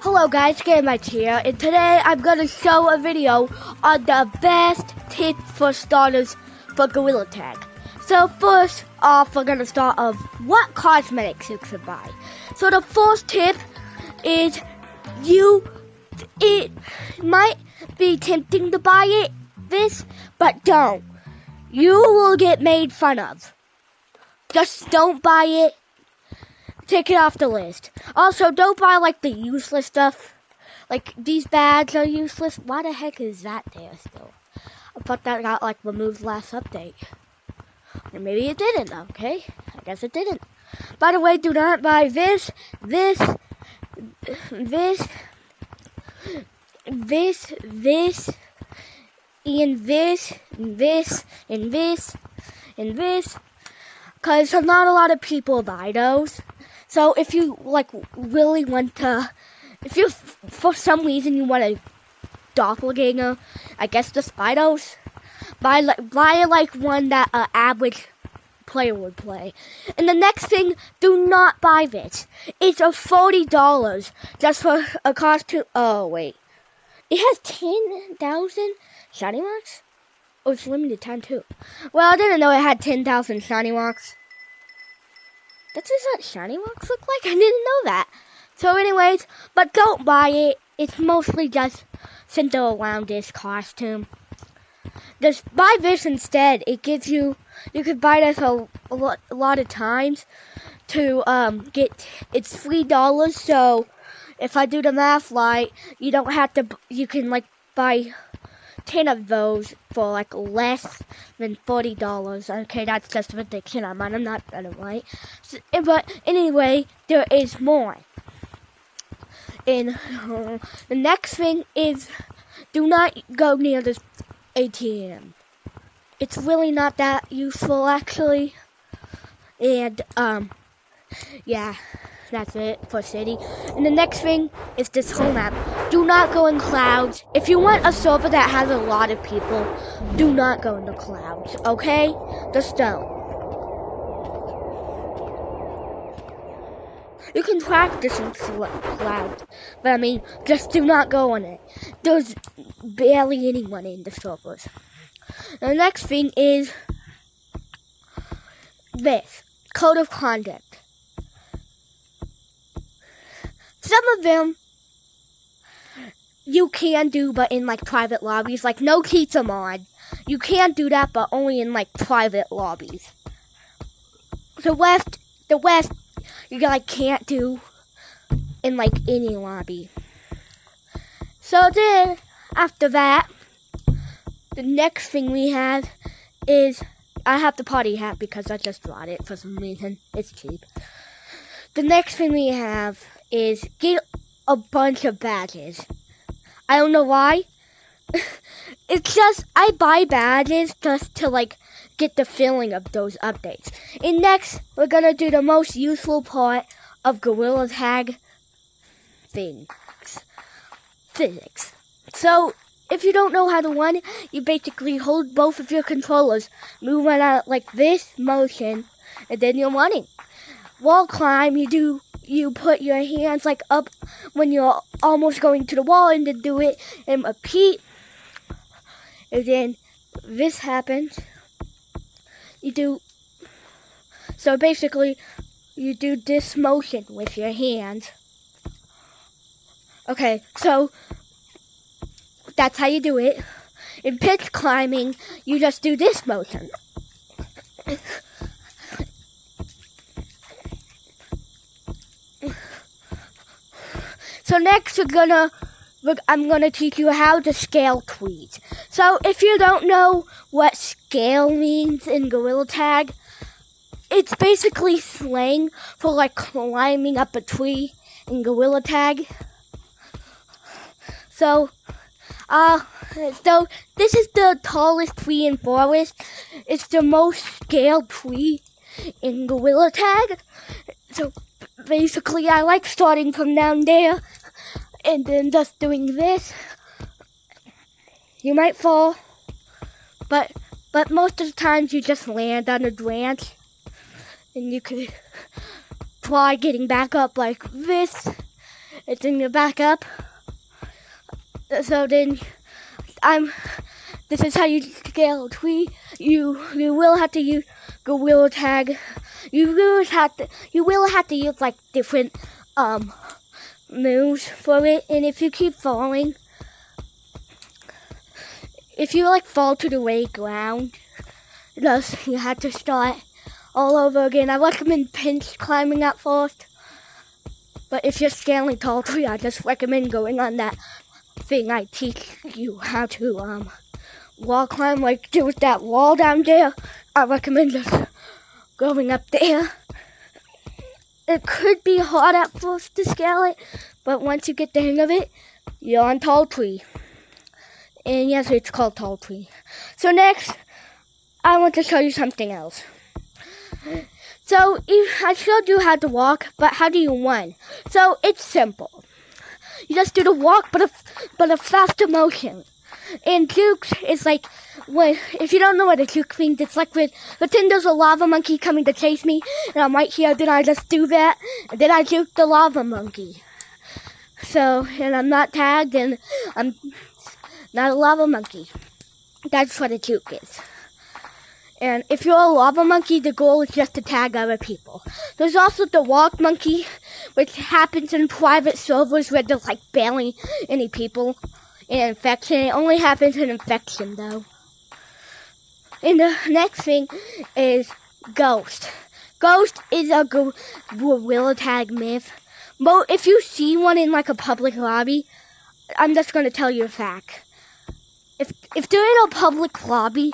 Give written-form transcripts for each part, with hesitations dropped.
Hello guys, GameX here, and today I'm going to show a video on the best tips for starters for Gorilla Tag. So first off, we're going to start with what cosmetics you should buy. So the first tip is it might be tempting to buy this, but don't. You will get made fun of. Just don't buy it. Take it off the list. Also, don't buy like the useless stuff. Like these bags are useless. Why the heck is that there still? I thought that got like removed last update. Or maybe it didn't, okay? I guess it didn't. By the way, do not buy this, and this. Because not a lot of people buy those. So if you really want to, if you for some reason you want a doppelganger, I guess just buy those. Buy like one that an average player would play. And the next thing, do not buy this. It's $40 just for a costume. Oh wait, it has 10,000 shiny marks. Oh, it's limited time too. Well, I didn't know it had 10,000 shiny marks. That's what shiny marks look like? I didn't know that. So anyways, but don't buy it. It's mostly just centered around this costume. Just buy this instead. It gives you could buy this a lot of times to get, it's $3. So if I do the math right, you don't have to, you can like buy 10 of those for like less than $40. Okay, that's just ridiculous. I'm not gonna right. So, but anyway, there is more. And the next thing is, do not go near this ATM. It's really not that useful actually. And yeah. That's it for city. And the next thing is this whole map. Do not go in clouds. If you want a server that has a lot of people, do not go in the clouds, okay? Just don't. You can practice in clouds, but I mean, just do not go on it. There's barely anyone in the servers. The next thing is this. Code of conduct. Some of them you can do, but in like private lobbies, like no cheats are mod. You can do that, but only in like private lobbies. The rest you like can't do in like any lobby. So then after that, the next thing we have is, I have the party hat because I just bought it for some reason. It's cheap. The next thing we have is get a bunch of badges. I don't know why. It's just, I buy badges just to like get the feeling of those updates. And next, we're gonna do the most useful part of Gorilla Tag physics. So, if you don't know how to run, you basically hold both of your controllers, move it out like this motion, and then you're running. Wall climb, you put your hands like up when you're almost going to the wall, and then do it and repeat. And then this happens. So basically you do this motion with your hands. Okay, so that's how you do it. In pitch climbing, you just do this motion. So next I'm gonna teach you how to scale trees. So if you don't know what scale means in Gorilla Tag, it's basically slang for like climbing up a tree in Gorilla Tag. So this is the tallest tree in forest. It's the most scaled tree in Gorilla Tag. So basically I like starting from down there and then just doing this. You might fall, but most of the times you just land on a branch and you could try getting back up like this It's in your backup. So then, this is how you scale a tree. You will have to use Gorilla Tag. You will have to use like different moves for it. And if you keep falling, if you like fall to the right ground, thus you have to start all over again. I recommend pinch climbing at first. But if you're scaling tall tree, I just recommend going on that thing I teach you how to wall climb. Like there was that wall down there. I recommend just going up there. It could be hard at first to scale it, but once you get the hang of it, you're on tall tree. And yes, it's called tall tree. So next, I want to show you something else. So I showed you how to walk, but how do you run? So it's simple. You just do the walk, but a faster motion. And jukes is like if you don't know what a juke means, it's like pretend there's a lava monkey coming to chase me, and I'm right here. Then I just do that, and then I juke the lava monkey. So and I'm not tagged, and I'm not a lava monkey. That's what a juke is. And if you're a lava monkey, the goal is just to tag other people. There's also the walk monkey, which happens in private servers where there's like barely any people in infection. It only happens in infection though. And the next thing is Ghost. Ghost is a gorilla tag myth. But if you see one in like a public lobby, I'm just going to tell you a fact. If they're in a public lobby,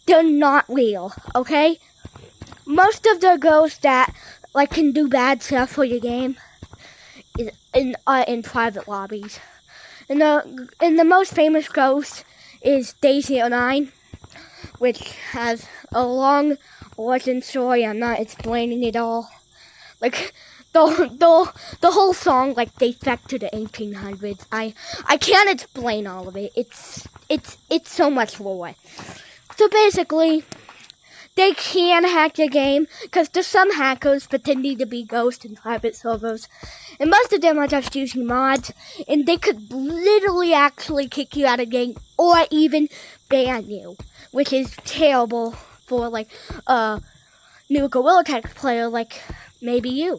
they're not real, okay? Most of the ghosts that like can do bad stuff for your game is in private lobbies. And the most famous ghost is Day09, which has a long origin story. I'm not explaining it all. Like the whole song like dates back to the 1800s. I can't explain all of it. It's so much more. So basically, they can hack your game, because there's some hackers pretending to be ghosts in private servers, and most of them are just using mods, and they could literally actually kick you out of the game, or even ban you, which is terrible for, like, a new Gorilla Tag player like maybe you.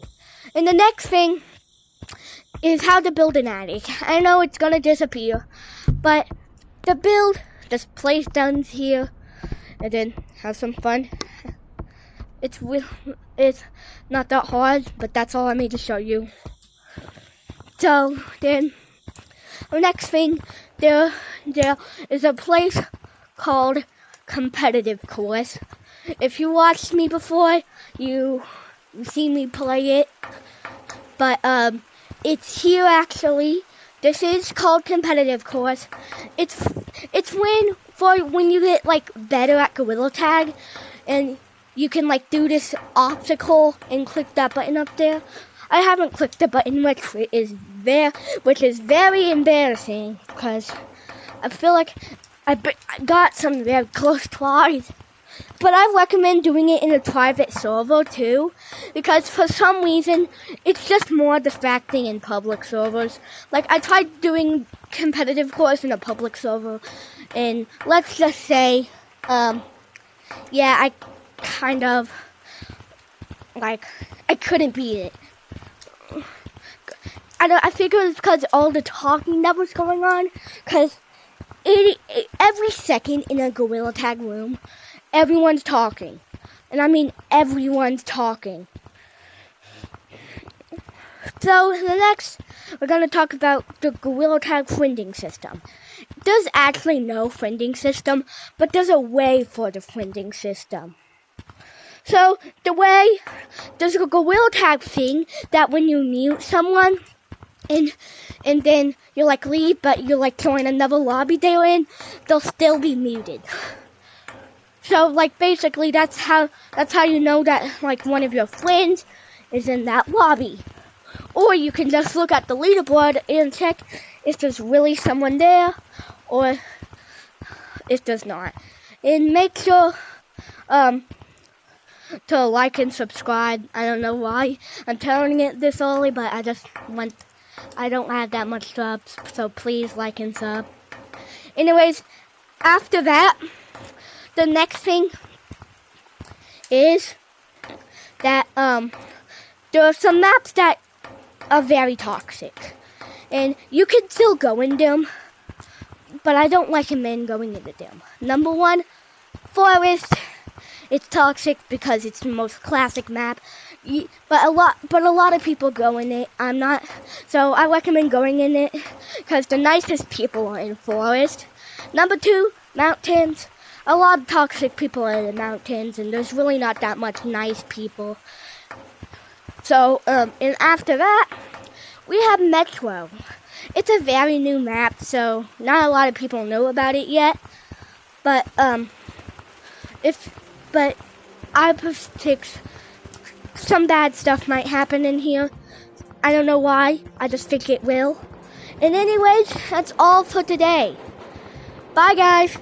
And the next thing is how to build an attic. I know it's gonna disappear, but the build, just place down here, and then have some fun. It's not that hard, but that's all I made to show you. So then, the next thing, there is a place called Competitive Course. If you watched me before, you've seen me play it, but it's here actually. This is called Competitive Course. It's when you get like better at Gorilla Tag, and you can like do this obstacle and click that button up there. I haven't clicked the button, which is very embarrassing, because I feel like I got some very close tries. But I recommend doing it in a private server too, because for some reason it's just more distracting in public servers. Like I tried doing Competitive Course in a public server, and let's just say, yeah, I kind of like I couldn't beat it. I figured it's because all the talking that was going on, because every second in a Gorilla Tag room, everyone's talking. And I mean everyone's talking. So next, we're going to talk about the Gorilla Tag friending system. There's actually no friending system, but there's a way for the friending system. So there's a Gorilla Tag thing that when you mute someone, and then you like leave, but you like join another lobby they're in, they'll still be muted. So like basically that's how you know that like one of your friends is in that lobby. Or you can just look at the leaderboard and check if there's really someone there or if there's not. And make sure to like and subscribe. I don't know why I'm telling it this early, but I just want I don't have that much subs, so please like and sub. Anyways, after that, the next thing is that there are some maps that are very toxic, and you can still go in them, but I don't recommend going into them. Number one, Forest. It's toxic because it's the most classic map, but a lot of people go in it. I'm not, so I recommend going in it because the nicest people are in Forest. Number two, Mountains. A lot of toxic people are in the Mountains, and there's really not that much nice people. So, and after that, we have Metro. It's a very new map, so not a lot of people know about it yet. But I predict some bad stuff might happen in here. I don't know why. I just think it will. And anyways, that's all for today. Bye, guys.